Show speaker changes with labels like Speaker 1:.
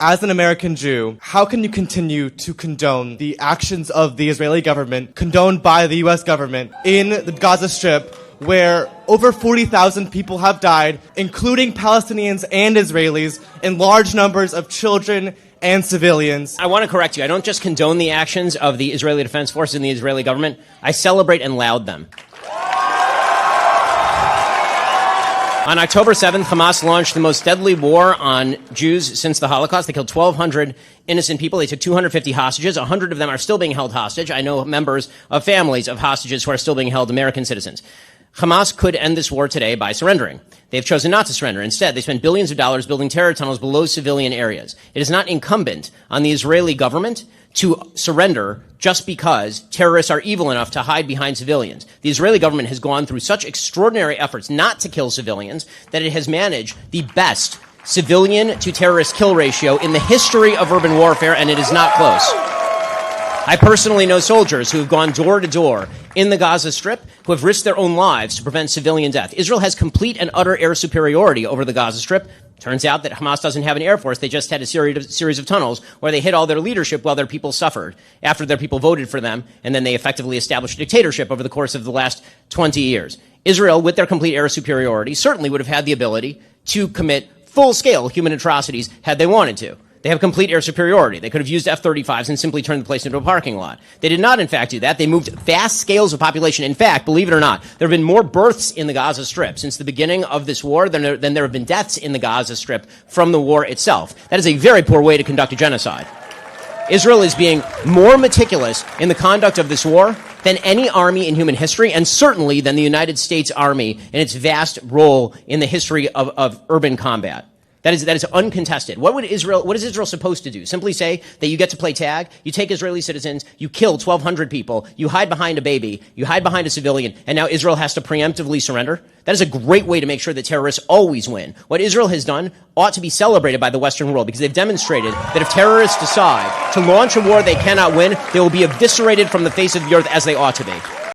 Speaker 1: As an American Jew, how can you continue to condone the actions of the Israeli government, condoned by the U.S. government, in the Gaza Strip, where over 40,000 people have died, including Palestinians and Israelis, and large numbers of children and civilians?
Speaker 2: I want to correct you. I don't just condone the actions of the Israeli Defense Forces and the Israeli government. I celebrate and laud them. On October 7th, Hamas launched the most deadly war on Jews since the Holocaust. They killed 1,200 innocent people. They took 250 hostages. 100 of them are still being held hostage. I know members of families of hostages who are still being held, American citizens. Hamas could end this war today by surrendering. They've chosen not to surrender. Instead, they spent billions of dollars building terror tunnels below civilian areas. It is not incumbent on the Israeli government to surrender just because terrorists are evil enough to hide behind civilians. The Israeli government has gone through such extraordinary efforts not to kill civilians that it has managed the best civilian to terrorist kill ratio in the history of urban warfare, and it is not close. I personally know soldiers who have gone door to door in the Gaza Strip who have risked their own lives to prevent civilian death. Israel has complete and utter air superiority over the Gaza Strip. Turns out that Hamas doesn't have an air force. They just had a series of tunnels where they hid all their leadership while their people suffered after their people voted for them, and then they effectively established a dictatorship over the course of the last 20 years. Israel, with their complete air superiority, certainly would have had the ability to commit full-scale human atrocities had they wanted to. They have complete air superiority. They could have used F-35s and simply turned the place into a parking lot. They did not, in fact, do that. They moved vast scales of population. In fact, believe it or not, there have been more births in the Gaza Strip since the beginning of this war than there have been deaths in the Gaza Strip from the war itself. That is a very poor way to conduct a genocide. Israel is being more meticulous in the conduct of this war than any army in human history, and certainly than the United States Army in its vast role in the history of urban combat. That is uncontested. What is Israel supposed to do? Simply say that you get to play tag, you take Israeli citizens, you kill 1,200 people, you hide behind a baby, you hide behind a civilian, and now Israel has to preemptively surrender? That is a great way to make sure that terrorists always win. What Israel has done ought to be celebrated by the Western world, because they've demonstrated that if terrorists decide to launch a war they cannot win, they will be eviscerated from the face of the earth, as they ought to be.